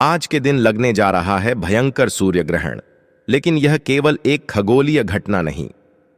आज के दिन लगने जा रहा है भयंकर सूर्य ग्रहण। लेकिन यह केवल एक खगोलीय घटना नहीं,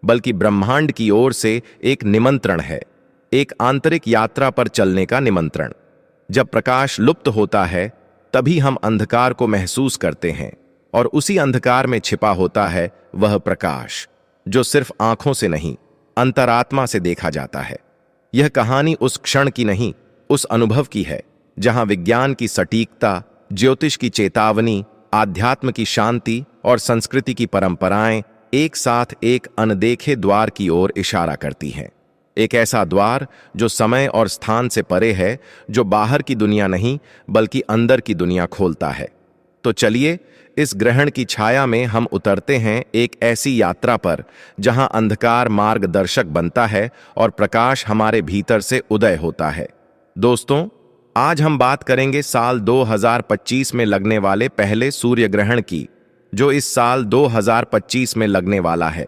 बल्कि ब्रह्मांड की ओर से एक निमंत्रण है, एक आंतरिक यात्रा पर चलने का निमंत्रण। जब प्रकाश लुप्त होता है, तभी हम अंधकार को महसूस करते हैं, और उसी अंधकार में छिपा होता है वह प्रकाश, जो सिर्फ आंखों से नहीं, अंतरात्मा से देखा जाता है। यह कहानी उस क्षण की नहीं, उस अनुभव की है, जहां विज्ञान की सटीकता, ज्योतिष की चेतावनी, आध्यात्म की शांति और संस्कृति की परंपराएं एक साथ एक अनदेखे द्वार की ओर इशारा करती हैं। एक ऐसा द्वार जो समय और स्थान से परे है, जो बाहर की दुनिया नहीं बल्कि अंदर की दुनिया खोलता है। तो चलिए, इस ग्रहण की छाया में हम उतरते हैं एक ऐसी यात्रा पर जहां अंधकार मार्गदर्शक बनता है और प्रकाश हमारे भीतर से उदय होता है। दोस्तों, आज हम बात करेंगे साल 2025 में लगने वाले पहले सूर्य ग्रहण की, जो इस साल 2025 में लगने वाला है।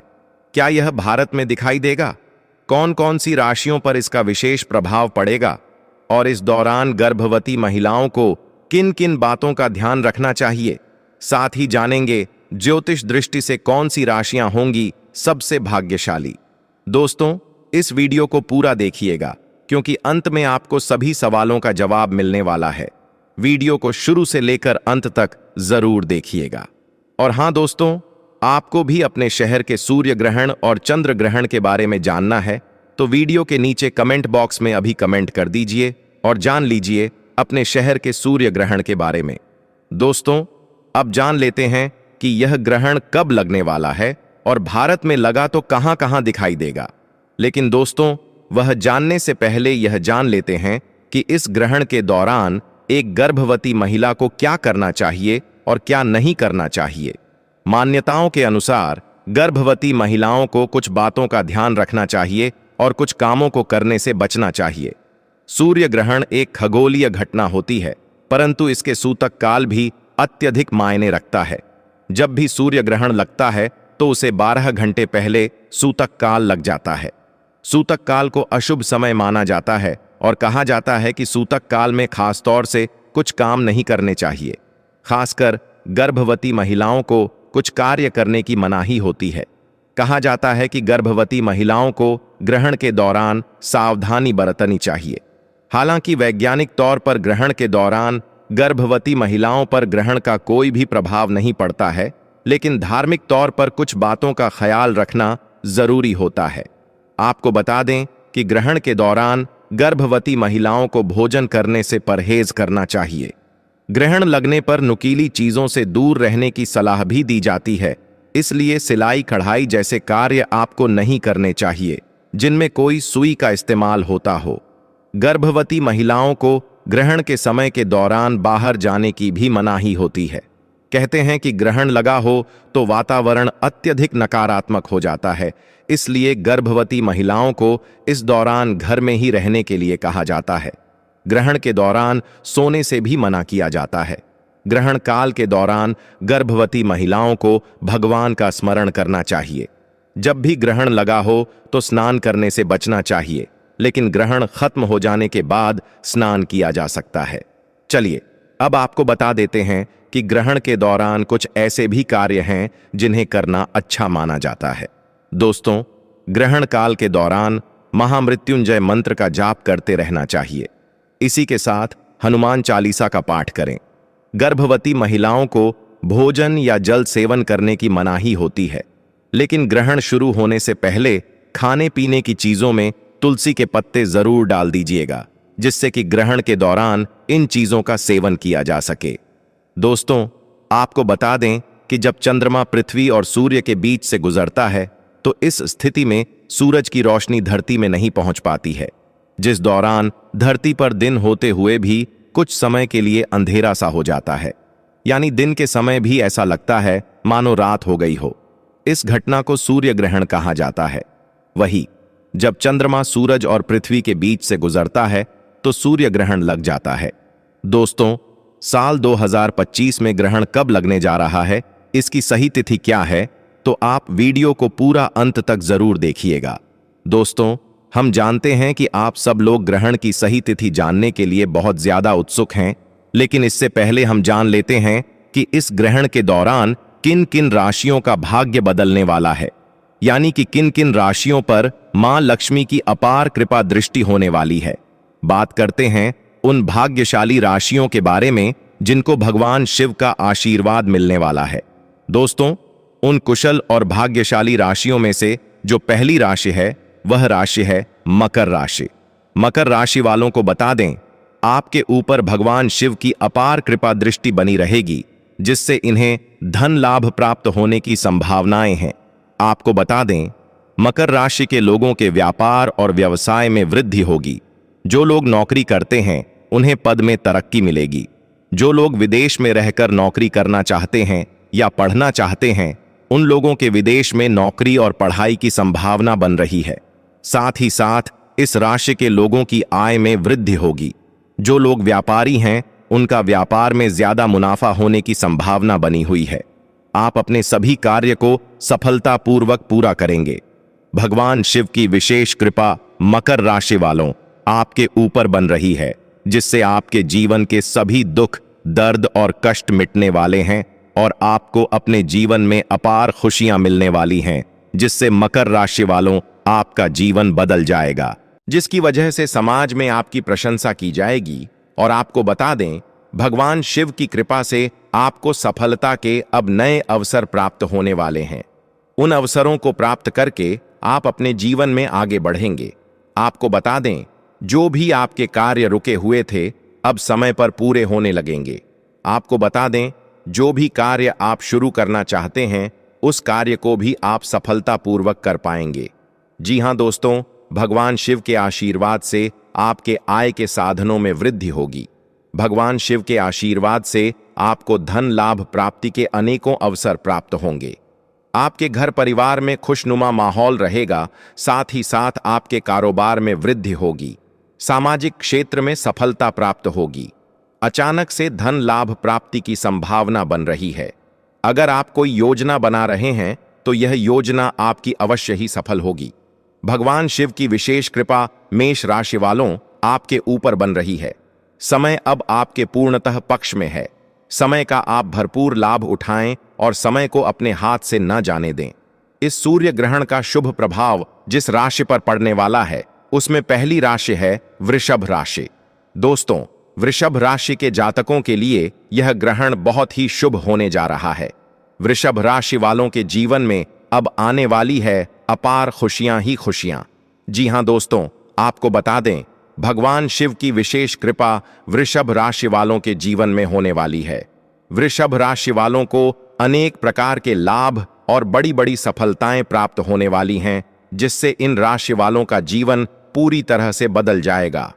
क्या यह भारत में दिखाई देगा? कौन कौन सी राशियों पर इसका विशेष प्रभाव पड़ेगा? और इस दौरान गर्भवती महिलाओं को किन किन बातों का ध्यान रखना चाहिए? साथ ही जानेंगे ज्योतिष दृष्टि से कौन सी राशियां होंगी सबसे भाग्यशाली। दोस्तों, इस वीडियो को पूरा देखिएगा, क्योंकि अंत में आपको सभी सवालों का जवाब मिलने वाला है। वीडियो को शुरू से लेकर अंत तक जरूर देखिएगा। और हां दोस्तों, आपको भी अपने शहर के सूर्य ग्रहण और चंद्र ग्रहण के बारे में जानना है, तो वीडियो के नीचे कमेंट बॉक्स में अभी कमेंट कर दीजिए और जान लीजिए अपने शहर के सूर्य ग्रहण के बारे में। दोस्तों, अब जान लेते हैं कि यह ग्रहण कब लगने वाला है और भारत में लगा तो कहां कहां दिखाई देगा। लेकिन दोस्तों, वह जानने से पहले यह जान लेते हैं कि इस ग्रहण के दौरान एक गर्भवती महिला को क्या करना चाहिए और क्या नहीं करना चाहिए। मान्यताओं के अनुसार गर्भवती महिलाओं को कुछ बातों का ध्यान रखना चाहिए और कुछ कामों को करने से बचना चाहिए। सूर्य ग्रहण एक खगोलीय घटना होती है, परंतु इसके सूतक काल भी अत्यधिक मायने रखता है। जब भी सूर्य ग्रहण लगता है तो उसे 12 घंटे पहले सूतक काल लग जाता है। सूतक काल को अशुभ समय माना जाता है और कहा जाता है कि सूतक काल में खासतौर से कुछ काम नहीं करने चाहिए। खासकर गर्भवती महिलाओं को कुछ कार्य करने की मनाही होती है। कहा जाता है कि गर्भवती महिलाओं को ग्रहण के दौरान सावधानी बरतनी चाहिए। हालांकि वैज्ञानिक तौर पर ग्रहण के दौरान गर्भवती महिलाओं पर ग्रहण का कोई भी प्रभाव नहीं पड़ता है, लेकिन धार्मिक तौर पर कुछ बातों का ख्याल रखना जरूरी होता है। आपको बता दें कि ग्रहण के दौरान गर्भवती महिलाओं को भोजन करने से परहेज करना चाहिए। ग्रहण लगने पर नुकीली चीजों से दूर रहने की सलाह भी दी जाती है, इसलिए सिलाई कढ़ाई जैसे कार्य आपको नहीं करने चाहिए जिनमें कोई सुई का इस्तेमाल होता हो। गर्भवती महिलाओं को ग्रहण के समय के दौरान बाहर जाने की भी मनाही होती है। कहते हैं कि ग्रहण लगा हो तो वातावरण अत्यधिक नकारात्मक हो जाता है, इसलिए गर्भवती महिलाओं को इस दौरान घर में ही रहने के लिए कहा जाता है। ग्रहण के दौरान सोने से भी मना किया जाता है। ग्रहण काल के दौरान गर्भवती महिलाओं को भगवान का स्मरण करना चाहिए। जब भी ग्रहण लगा हो तो स्नान करने से बचना चाहिए, लेकिन ग्रहण खत्म हो जाने के बाद स्नान किया जा सकता है। चलिए, अब आपको बता देते हैं कि ग्रहण के दौरान कुछ ऐसे भी कार्य हैं जिन्हें करना अच्छा माना जाता है। दोस्तों, ग्रहण काल के दौरान महामृत्युंजय मंत्र का जाप करते रहना चाहिए। इसी के साथ हनुमान चालीसा का पाठ करें। गर्भवती महिलाओं को भोजन या जल सेवन करने की मनाही होती है, लेकिन ग्रहण शुरू होने से पहले खाने पीने की चीजों में तुलसी के पत्ते जरूर डाल दीजिएगा, जिससे कि ग्रहण के दौरान इन चीजों का सेवन किया जा सके। दोस्तों, आपको बता दें कि जब चंद्रमा पृथ्वी और सूर्य के बीच से गुजरता है, तो इस स्थिति में सूरज की रोशनी धरती में नहीं पहुंच पाती है, जिस दौरान धरती पर दिन होते हुए भी कुछ समय के लिए अंधेरा सा हो जाता है। यानी दिन के समय भी ऐसा लगता है मानो रात हो गई हो। इस घटना को सूर्य ग्रहण कहा जाता है। वही जब चंद्रमा सूरज और पृथ्वी के बीच से गुजरता है तो सूर्य ग्रहण लग जाता है। दोस्तों, साल 2025 में ग्रहण कब लगने जा रहा है, इसकी सही तिथि क्या है, तो आप वीडियो को पूरा अंत तक जरूर देखिएगा। दोस्तों, हम जानते हैं कि आप सब लोग ग्रहण की सही तिथि जानने के लिए बहुत ज्यादा उत्सुक हैं, लेकिन इससे पहले हम जान लेते हैं कि इस ग्रहण के दौरान किन किन राशियों का भाग्य बदलने वाला है, यानी कि किन किन राशियों पर मां लक्ष्मी की अपार कृपा दृष्टि होने वाली है। बात करते हैं उन भाग्यशाली राशियों के बारे में जिनको भगवान शिव का आशीर्वाद मिलने वाला है। दोस्तों, उन कुशल और भाग्यशाली राशियों में से जो पहली राशि है वह राशि है मकर राशि। मकर राशि वालों को बता दें, आपके ऊपर भगवान शिव की अपार कृपा दृष्टि बनी रहेगी, जिससे इन्हें धन लाभ प्राप्त होने की संभावनाएं हैं। आपको बता दें, मकर राशि के लोगों के व्यापार और व्यवसाय में वृद्धि होगी। जो लोग नौकरी करते हैं उन्हें पद में तरक्की मिलेगी। जो लोग विदेश में रहकर नौकरी करना चाहते हैं या पढ़ना चाहते हैं, उन लोगों के विदेश में नौकरी और पढ़ाई की संभावना बन रही है। साथ ही साथ इस राशि के लोगों की आय में वृद्धि होगी। जो लोग व्यापारी हैं उनका व्यापार में ज्यादा मुनाफा होने की संभावना बनी हुई है। आप अपने सभी कार्य को सफलतापूर्वक पूरा करेंगे। भगवान शिव की विशेष कृपा मकर राशि वालों आपके ऊपर बन रही है, जिससे आपके जीवन के सभी दुख, दर्द और कष्ट मिटने वाले हैं और आपको अपने जीवन में अपार खुशियां मिलने वाली हैं, जिससे मकर राशि वालों आपका जीवन बदल जाएगा, जिसकी वजह से समाज में आपकी प्रशंसा की जाएगी। और आपको बता दें, भगवान शिव की कृपा से आपको सफलता के अब नए अवसर प्राप्त होने वाले हैं। उन अवसरों को प्राप्त करके आप अपने जीवन में आगे बढ़ेंगे। आपको बता दें, जो भी आपके कार्य रुके हुए थे अब समय पर पूरे होने लगेंगे। आपको बता दें, जो भी कार्य आप शुरू करना चाहते हैं उस कार्य को भी आप सफलतापूर्वक कर पाएंगे। जी हां दोस्तों, भगवान शिव के आशीर्वाद से आपके आय के साधनों में वृद्धि होगी। भगवान शिव के आशीर्वाद से आपको धन लाभ प्राप्ति के अनेकों अवसर प्राप्त होंगे। आपके घर परिवार में खुशनुमा माहौल रहेगा। साथ ही साथ आपके कारोबार में वृद्धि होगी। सामाजिक क्षेत्र में सफलता प्राप्त होगी। अचानक से धन लाभ प्राप्ति की संभावना बन रही है। अगर आप कोई योजना बना रहे हैं तो यह योजना आपकी अवश्य ही सफल होगी। भगवान शिव की विशेष कृपा मेष राशि वालों आपके ऊपर बन रही है। समय अब आपके पूर्णतः पक्ष में है। समय का आप भरपूर लाभ उठाएं और समय को अपने हाथ से न जाने दें। इस सूर्य ग्रहण का शुभ प्रभाव जिस राशि पर पड़ने वाला है उसमें पहली राशि है वृषभ राशि। दोस्तों, वृषभ राशि के जातकों के लिए यह ग्रहण बहुत ही शुभ होने जा रहा है। वृषभ राशि वालों के जीवन में अब आने वाली है अपार खुशियां ही खुशियां। जी हां दोस्तों, आपको बता दें, भगवान शिव की विशेष कृपा वृषभ राशि वालों के जीवन में होने वाली है। वृषभ राशि वालों को अनेक प्रकार के लाभ और बड़ी बड़ी सफलताएं प्राप्त होने वाली हैं, जिससे इन राशि वालों का जीवन पूरी तरह से बदल जाएगा।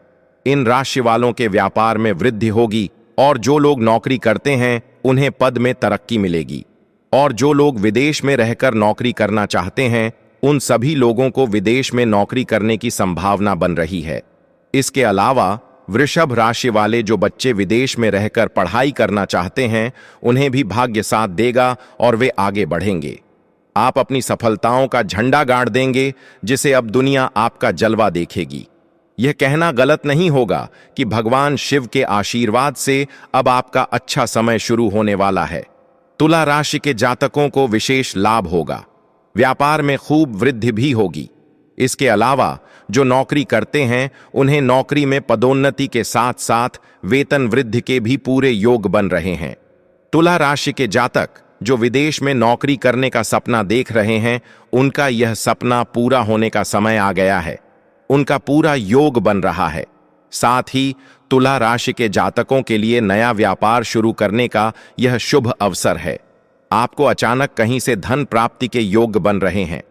इन राशि वालों के व्यापार में वृद्धि होगी और जो लोग नौकरी करते हैं उन्हें पद में तरक्की मिलेगी। और जो लोग विदेश में रहकर नौकरी करना चाहते हैं उन सभी लोगों को विदेश में नौकरी करने की संभावना बन रही है। इसके अलावा वृषभ राशि वाले जो बच्चे विदेश में रहकर पढ़ाई करना चाहते हैं उन्हें भी भाग्य साथ देगा और वे आगे बढ़ेंगे। आप अपनी सफलताओं का झंडा गाड़ देंगे, जिसे अब दुनिया आपका जलवा देखेगी। यह कहना गलत नहीं होगा कि भगवान शिव के आशीर्वाद से अब आपका अच्छा समय शुरू होने वाला है। तुला राशि के जातकों को विशेष लाभ होगा। व्यापार में खूब वृद्धि भी होगी। इसके अलावा जो नौकरी करते हैं उन्हें नौकरी में पदोन्नति के साथ साथ वेतन वृद्धि के भी पूरे योग बन रहे हैं। तुला राशि के जातक जो विदेश में नौकरी करने का सपना देख रहे हैं उनका यह सपना पूरा होने का समय आ गया है। उनका पूरा योग बन रहा है। साथ ही तुला राशि के जातकों के लिए नया व्यापार शुरू करने का यह शुभ अवसर है। आपको अचानक कहीं से धन प्राप्ति के योग बन रहे हैं।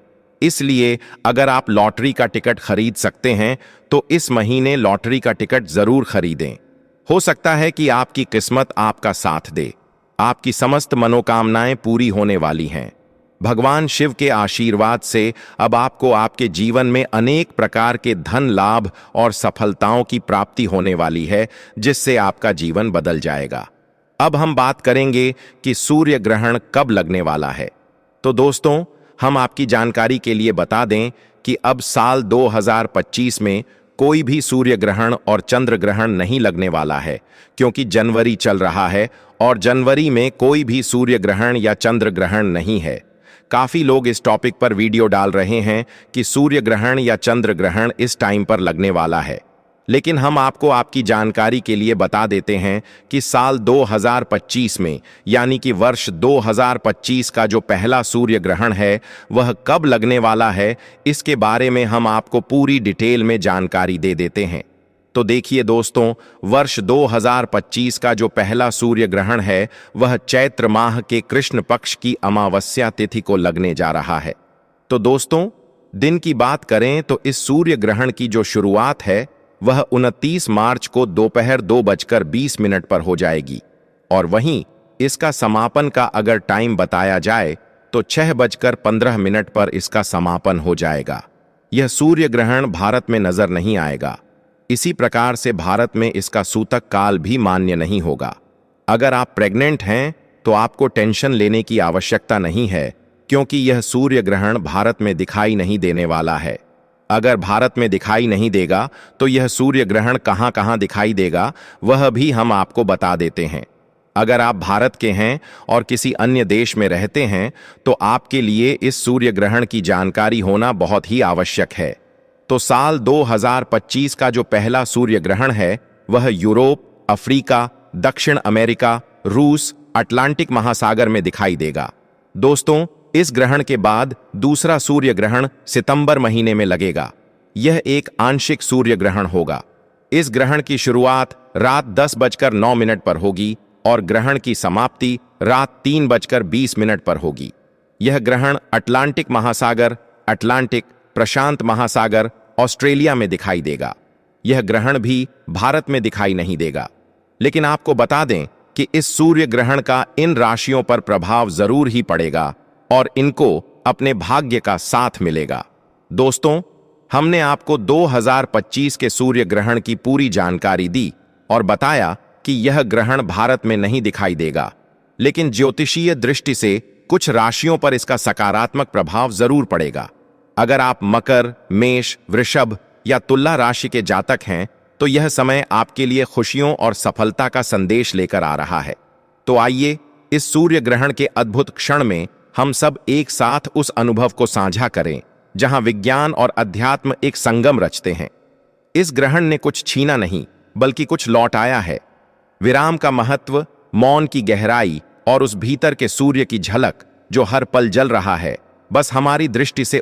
इसलिए अगर आप लॉटरी का टिकट खरीद सकते हैं तो इस महीने लॉटरी का टिकट जरूर खरीदें। हो सकता है कि आपकी किस्मत आपका साथ दे। आपकी समस्त मनोकामनाएं पूरी होने वाली हैं। भगवान शिव के आशीर्वाद से अब आपको आपके जीवन में अनेक प्रकार के धन लाभ और सफलताओं की प्राप्ति होने वाली है, जिससे आपका जीवन बदल जाएगा। अब हम बात करेंगे कि सूर्य ग्रहण कब लगने वाला है। तो दोस्तों, हम आपकी जानकारी के लिए बता दें कि अब साल 2025 में कोई भी सूर्य ग्रहण और चंद्र ग्रहण नहीं लगने वाला है, क्योंकि जनवरी चल रहा है और जनवरी में कोई भी सूर्य ग्रहण या चंद्र ग्रहण नहीं है। काफी लोग इस टॉपिक पर वीडियो डाल रहे हैं कि सूर्य ग्रहण या चंद्र ग्रहण इस टाइम पर लगने वाला है, लेकिन हम आपको आपकी जानकारी के लिए बता देते हैं कि साल 2025 में, यानी कि वर्ष 2025 का जो पहला सूर्य ग्रहण है वह कब लगने वाला है, इसके बारे में हम आपको पूरी डिटेल में जानकारी दे देते हैं। तो देखिए दोस्तों, वर्ष 2025 का जो पहला सूर्य ग्रहण है वह चैत्र माह के कृष्ण पक्ष की अमावस्या तिथि को लगने जा रहा है। तो दोस्तों, दिन की बात करें तो इस सूर्य ग्रहण की जो शुरुआत है वह 29 मार्च को दोपहर 2:20 पर हो जाएगी, और वहीं इसका समापन का अगर टाइम बताया जाए तो 6:15 पर इसका समापन हो जाएगा। यह सूर्य ग्रहण भारत में नजर नहीं आएगा। इसी प्रकार से भारत में इसका सूतक काल भी मान्य नहीं होगा। अगर आप प्रेग्नेंट हैं तो आपको टेंशन लेने की आवश्यकता नहीं है, क्योंकि यह सूर्य ग्रहण भारत में दिखाई नहीं देने वाला है। अगर भारत में दिखाई नहीं देगा तो यह सूर्य ग्रहण कहां कहां दिखाई देगा वह भी हम आपको बता देते हैं। अगर आप भारत के हैं और किसी अन्य देश में रहते हैं तो आपके लिए इस सूर्य ग्रहण की जानकारी होना बहुत ही आवश्यक है। तो साल 2025 का जो पहला सूर्य ग्रहण है वह यूरोप, अफ्रीका, दक्षिण अमेरिका, रूस, अटलांटिक महासागर में दिखाई देगा। दोस्तों, इस ग्रहण के बाद दूसरा सूर्य ग्रहण सितंबर महीने में लगेगा। यह एक आंशिक सूर्य ग्रहण होगा। इस ग्रहण की शुरुआत रात 10:09 पर होगी और ग्रहण की समाप्ति रात 3:20 पर होगी। यह ग्रहण अटलांटिक महासागर, अटलांटिक, प्रशांत महासागर, ऑस्ट्रेलिया में दिखाई देगा। यह ग्रहण भी भारत में दिखाई नहीं देगा। लेकिन आपको बता दें कि इस सूर्य ग्रहण का इन राशियों पर प्रभाव जरूर ही पड़ेगा और इनको अपने भाग्य का साथ मिलेगा। दोस्तों, हमने आपको 2025 के सूर्य ग्रहण की पूरी जानकारी दी और बताया कि यह ग्रहण भारत में नहीं दिखाई देगा, लेकिन ज्योतिषीय दृष्टि से कुछ राशियों पर इसका सकारात्मक प्रभाव जरूर पड़ेगा। अगर आप मकर, मेष, वृषभ या तुला राशि के जातक हैं तो यह समय आपके लिए खुशियों और सफलता का संदेश लेकर आ रहा है। तो आइए इस सूर्य ग्रहण के अद्भुत क्षण में हम सब एक साथ उस अनुभव को साझा करें जहां विज्ञान और अध्यात्म एक संगम रचते हैं। इस ग्रहण ने कुछ छीना नहीं बल्कि कुछ लौटाया है। विराम का महत्व, मौन की गहराई और उस भीतर के सूर्य की झलक जो हर पल जल रहा है, बस हमारी दृष्टि से